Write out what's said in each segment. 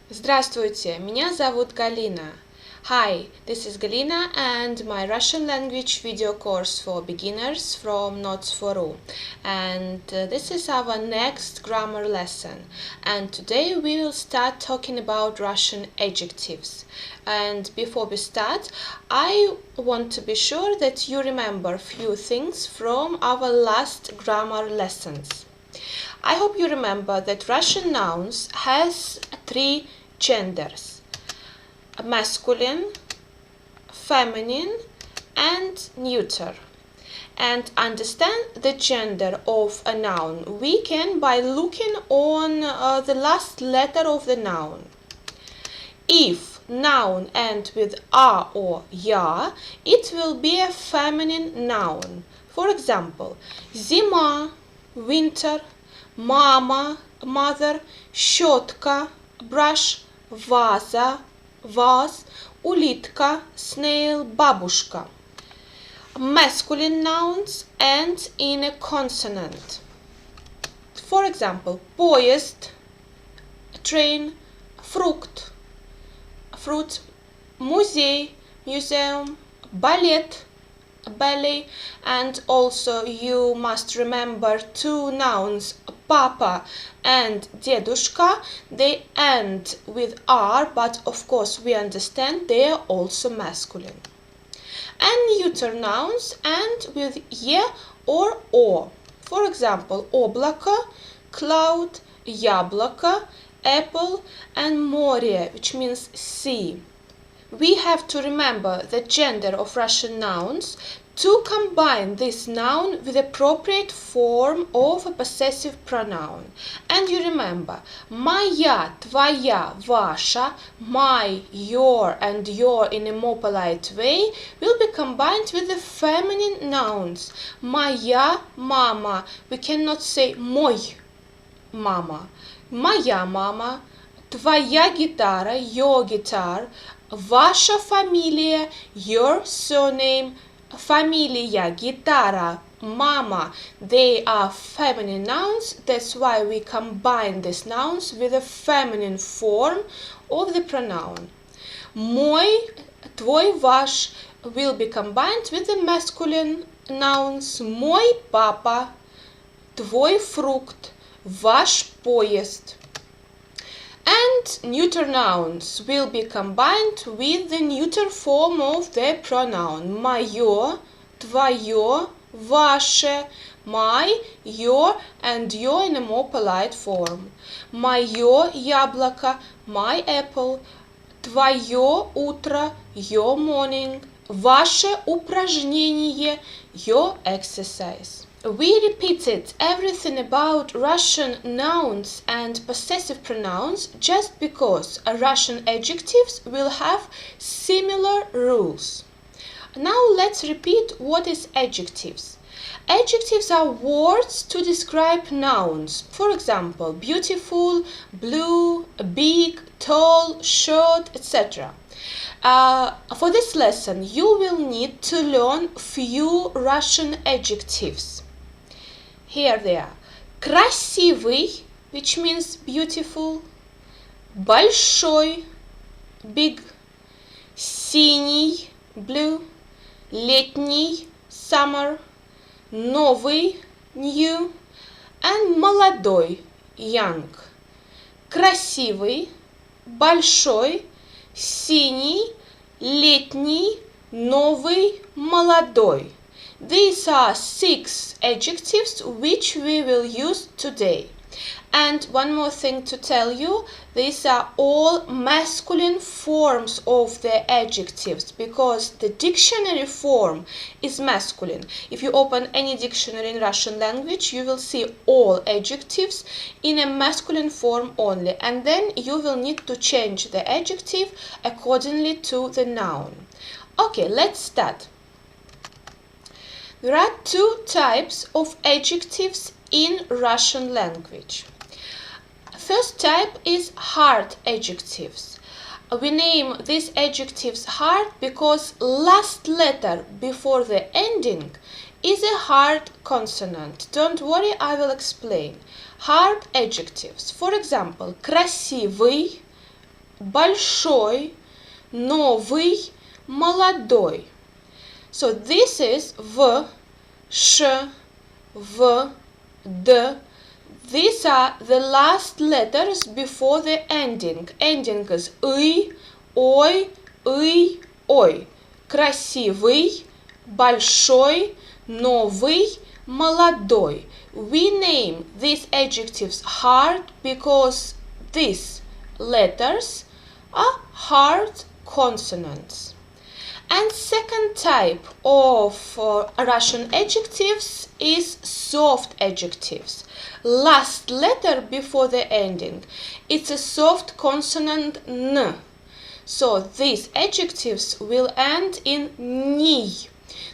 Здравствуйте, меня зовут Galina. Hi, this is Galina and my Russian language video course for beginners from NotesForRU. And this is our next grammar lesson. And today we will start talking about Russian adjectives. And before we start, I want to be sure that you remember a few things from our last grammar lessons. I hope you remember that Russian nouns has three genders: masculine, feminine, and neuter. And understand the gender of a noun we can by looking on the last letter of the noun. If noun ends with a or ya, it will be a feminine noun. For example, zima, winter, mama, mother, щетка, brush, ваза, vase, улитка, snail, бабушка. Masculine nouns end in a consonant. For example, поезд, train, фрукт, fruit, музей, museum, балет, ballet. And also you must remember two nouns, papa and дедушка. They end with r, but of course we understand they are also masculine. And neuter nouns end with ye or o. For example, облако, cloud, яблоко, apple, and море, which means sea. We have to remember the gender of Russian nouns to combine this noun with appropriate form of a possessive pronoun. And you remember, моя, твоя, ваша, my, your, and your in a more polite way will be combined with the feminine nouns. Моя мама. We cannot say мой мама. Моя мама. Твоя гитара, your guitar. Ваша фамилия, your surname. Familia, гитара, mama. They are feminine nouns. That's why we combine these nouns with a feminine form of the pronoun. Мой, твой, ваш will be combined with the masculine nouns. Мой папа, твой фрукт, ваш поезд. And neuter nouns will be combined with the neuter form of the pronoun. Моё, твоё, ваше, my, your, and your in a more polite form. Моё яблоко, my apple, твоё утро, your morning, ваше упражнение, your exercise. We repeated everything about Russian nouns and possessive pronouns just because Russian adjectives will have similar rules. Now let's repeat what is adjectives. Adjectives are words to describe nouns. For example, beautiful, blue, big, tall, short, etc. For this lesson, you will need to learn few Russian adjectives. Here they are. Красивый, which means beautiful. Большой, big. Синий, blue. Летний, summer. Новый, new. And молодой, young. Красивый, большой, синий, летний, новый, молодой. These are 6 adjectives which we will use today. And one more thing to tell you, these are all masculine forms of the adjectives because the dictionary form is masculine. If you open any dictionary in Russian language, you will see all adjectives in a masculine form only, and then you will need to change the adjective accordingly to the noun. Okay, let's start. There are two types of adjectives in Russian language. First type is hard adjectives. We name these adjectives hard because last letter before the ending is a hard consonant. Don't worry, I will explain. Hard adjectives. For example, красивый, большой, новый, молодой. So this is V, Sh, V, D. These are the last letters before the ending. Ending is ой, ой. Красивый, большой, новый, молодой. We name these adjectives hard because these letters are hard consonants. And second type of Russian adjectives is soft adjectives. Last letter before the ending. It's a soft consonant N. So these adjectives will end in ni.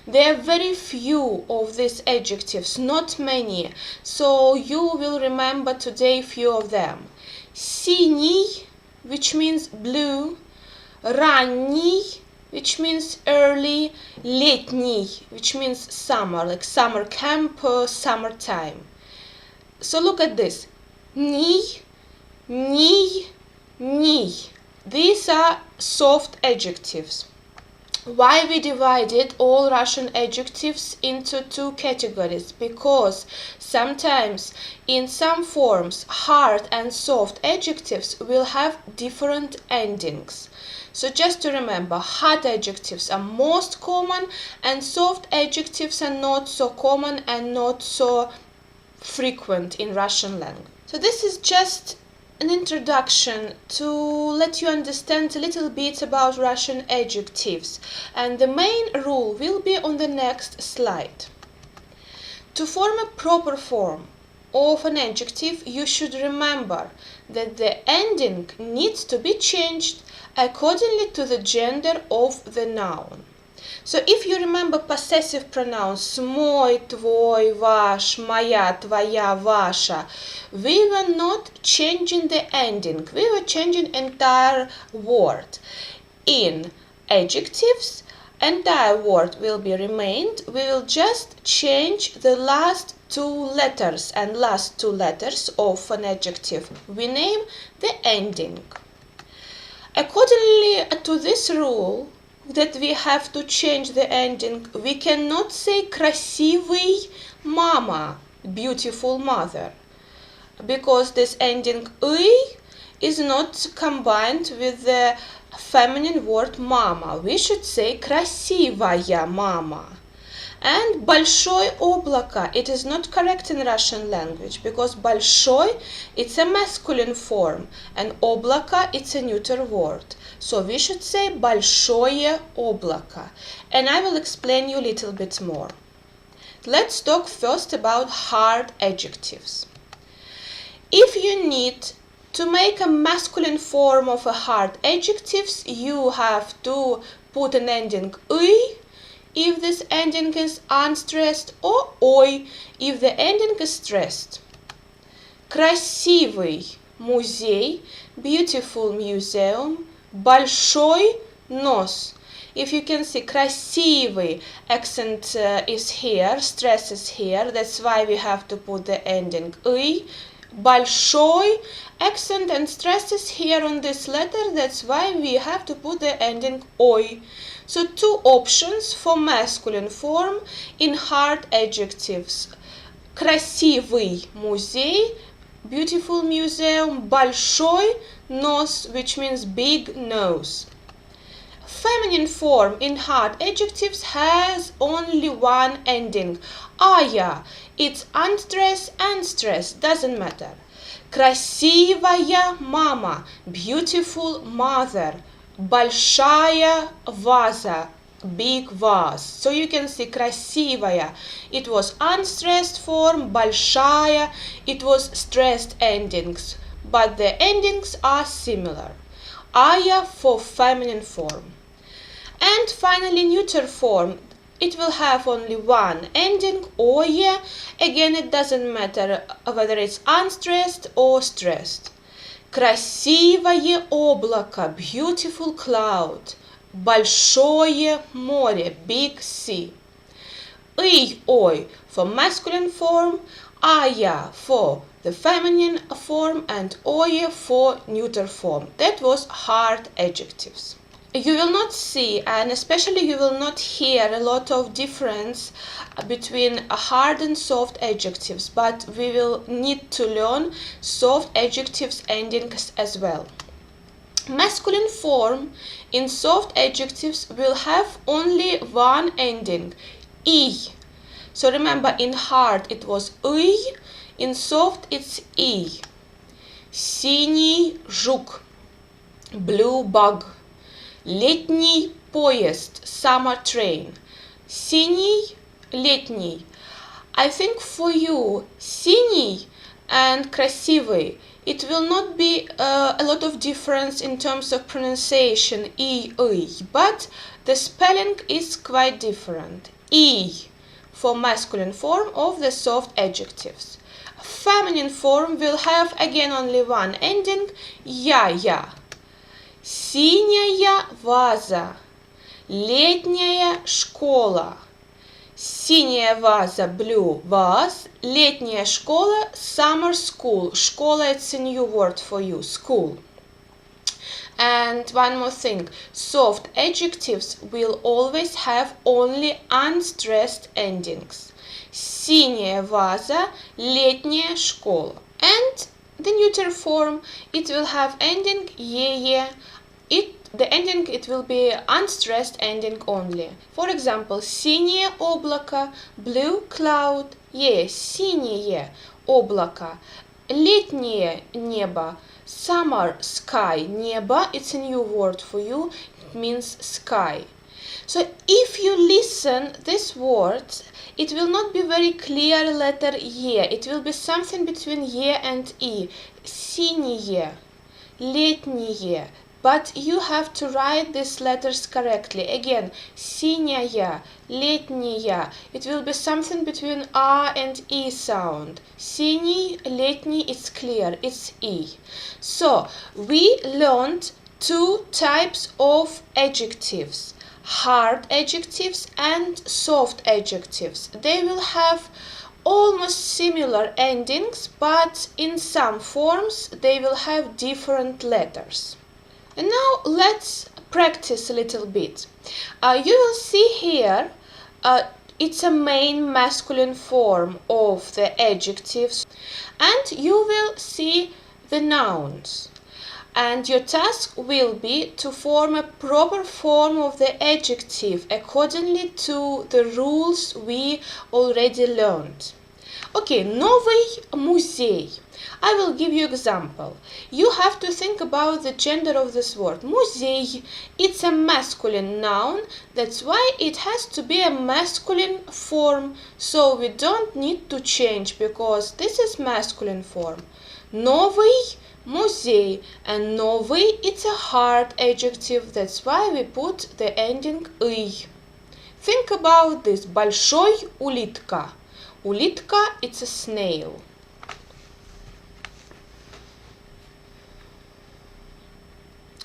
There are very few of these adjectives, not many. So you will remember today few of them. Синий, which means blue. Ранний, which means early. Летний, which means summer, like summer camp, summertime. So look at this. Ни, ни. These are soft adjectives. Why we divided all Russian adjectives into two categories? Because sometimes in some forms hard and soft adjectives will have different endings. So just to remember, hard adjectives are most common and soft adjectives are not so common and not so frequent in Russian language. So this is just an introduction to let you understand a little bit about Russian adjectives, and the main rule will be on the next slide. To form a proper form of an adjective, you should remember that the ending needs to be changed accordingly to the gender of the noun. So if you remember possessive pronouns мой, твой, ваш, моя, твоя, ваша, we were not changing the ending, we were changing entire word. In adjectives, entire word will be remained, we will just change the last two letters, and last two letters of an adjective we name the ending. Accordingly to this rule, that we have to change the ending, we cannot say красивый мама, beautiful mother, because this ending ый is not combined with the feminine word mama. We should say красивая мама. And большое облако, it is not correct in Russian language because большой, it's a masculine form and облако, it's a neuter word. So we should say большое облако. And I will explain you a little bit more. Let's talk first about hard adjectives. If you need to make a masculine form of a hard adjectives, you have to put an ending ый if this ending is unstressed, or ой if the ending is stressed. Красивый музей, beautiful museum, большой нос. If you can see, красивый accent is here, stress is here, that's why we have to put the ending ый. Большой accent and stress is here on this letter, that's why we have to put the ending ой. So two options for masculine form in hard adjectives. Красивый музей, beautiful museum, большой нос, which means big nose. Feminine form in hard adjectives has only one ending. Ая. It's unstressed and stressed, doesn't matter. Красивая мама, beautiful mother. Большая ваза, big vase. So you can see красивая, it was unstressed form, большая, it was stressed endings, but the endings are similar. Ая for feminine form. And finally neuter form, it will have only one ending, ое. Again, it doesn't matter whether it's unstressed or stressed. Красивое облако, beautiful cloud. Большое море, big sea. Ой for masculine form, ая for the feminine form, and oje for neuter form. That was hard adjectives. You will not see, and especially you will not hear, a lot of difference between hard and soft adjectives, but we will need to learn soft adjectives endings as well. Masculine form in soft adjectives will have only one ending, I. So remember, in hard it was I, in soft it's I. Синий жук, blue bug. Летний поезд, summer train. Синий, летний. I think for you, синий and красивый, it will not be a lot of difference in terms of pronunciation, I, but the spelling is quite different. I for masculine form of the soft adjectives. Feminine form will have again only one ending, я. Синяя ваза, летняя школа. Синяя ваза, blue vase, летняя школа, summer school. Школа, it's a new word for you, school. And one more thing, soft adjectives will always have only unstressed endings. Синяя ваза, летняя школа. And the neuter form, it will have ending ye. The ending, it will be unstressed ending only. For example, синее облако, blue cloud, синее облако, летнее небо, summer sky, небо, it's a new word for you, it means sky. So if you listen these words, it will not be very clear letter ye. It will be something between ye and I. Синее, летнее. But you have to write these letters correctly. Again, синяя, летняя. It will be something between a and I sound. Синий, летний, it's clear, it's I. So, we learned two types of adjectives. Hard adjectives and soft adjectives. They will have almost similar endings, but in some forms they will have different letters. And now let's practice a little bit. You will see here it's a main masculine form of the adjectives, and you will see the nouns. And your task will be to form a proper form of the adjective accordingly to the rules we already learned. Okay, новый музей. I will give you example. You have to think about the gender of this word. Музей. It's a masculine noun. That's why it has to be a masculine form. So we don't need to change because this is masculine form. Новый музей. And новый, it's a hard adjective. That's why we put the ending «ый». Think about this. Большой улитка. Улитка, it's a snail.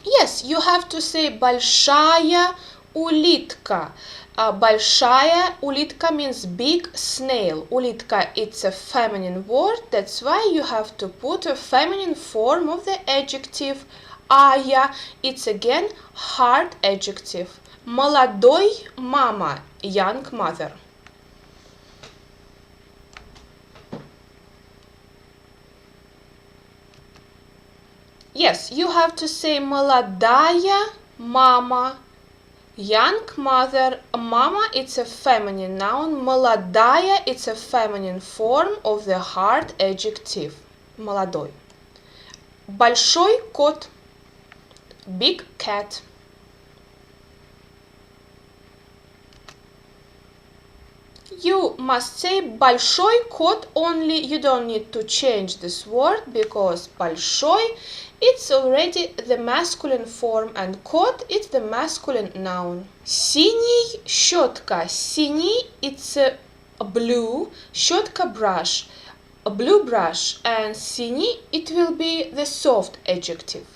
Yes, you have to say большая улитка. Большая улитка means big snail. Улитка, it's a feminine word. That's why you have to put a feminine form of the adjective ая. It's again hard adjective. Молодой мама, young mother. Yes, you have to say молодая мама, young mother. Mama, it's a feminine noun. Молодая, it's a feminine form of the hard adjective. Молодой. Большой кот, big cat. You must say большой кот only. You don't need to change this word because большой, it's already the masculine form and кот, it's the masculine noun. Синий щетка. Синий, it's a blue. Щетка brush. A blue brush. And синий, it will be the soft adjective.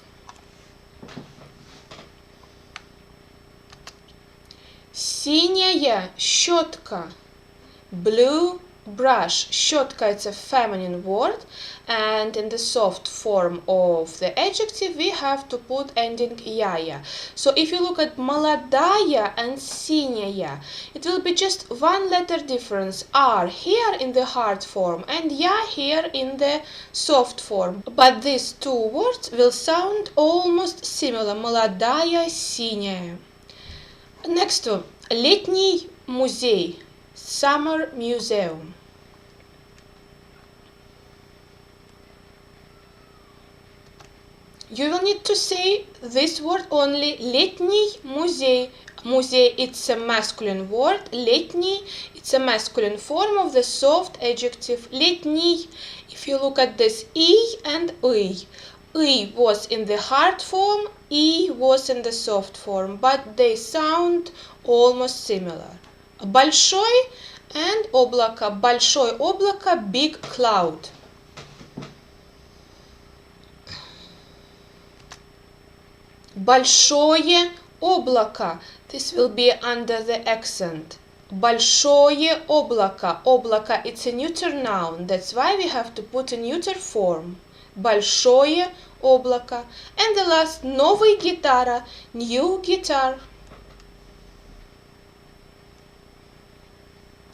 Синяя щетка. Blue Brush, щетка, it's a feminine word, and in the soft form of the adjective we have to put ending яя. So if you look at молодая and синяя, it will be just one letter difference, R here in the hard form and я here in the soft form. But these two words will sound almost similar. Молодая, синяя. Next one, летний музей. Summer museum. You will need to say this word only. Летний музей. Музей, it's a masculine word. Летний, it's a masculine form of the soft adjective летний. If you look at this и and ый. ый was in the hard form, и was in the soft form, but they sound almost similar. Большой and облако. Большое облако, big cloud. Большое облако. This will be under the accent. Большое облако. Облако, it's a neuter noun. That's why we have to put a neuter form. Большое облако. And the last, новая гитара. New guitar.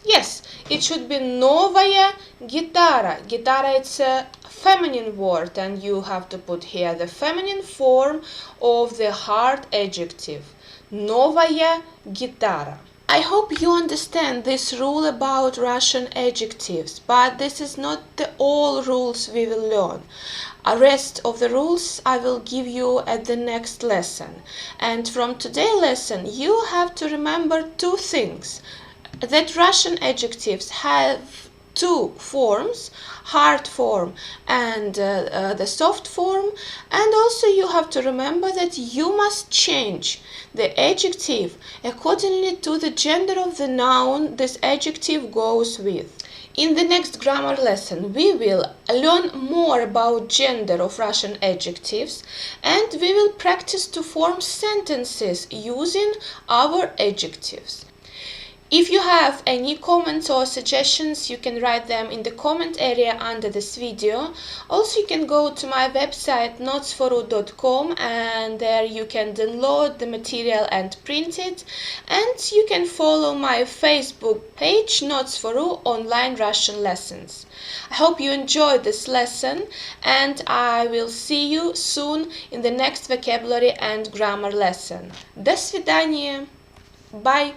Yes, it should be новая гитара. Гитара, it's a feminine word and you have to put here the feminine form of the hard adjective. Новая гитара. I hope you understand this rule about Russian adjectives, but this is not the all rules we will learn. The rest of the rules I will give you at the next lesson. And from today's lesson you have to remember two things. That Russian adjectives have two forms, hard form and the soft form, and also you have to remember that you must change the adjective accordingly to the gender of the noun this adjective goes with. In the next grammar lesson we will learn more about gender of Russian adjectives and we will practice to form sentences using our adjectives. If you have any comments or suggestions, you can write them in the comment area under this video. Also, you can go to my website NotesForRU.com and there you can download the material and print it. And you can follow my Facebook page NotesForRU Online Russian Lessons. I hope you enjoyed this lesson and I will see you soon in the next vocabulary and grammar lesson. До свидания. Bye.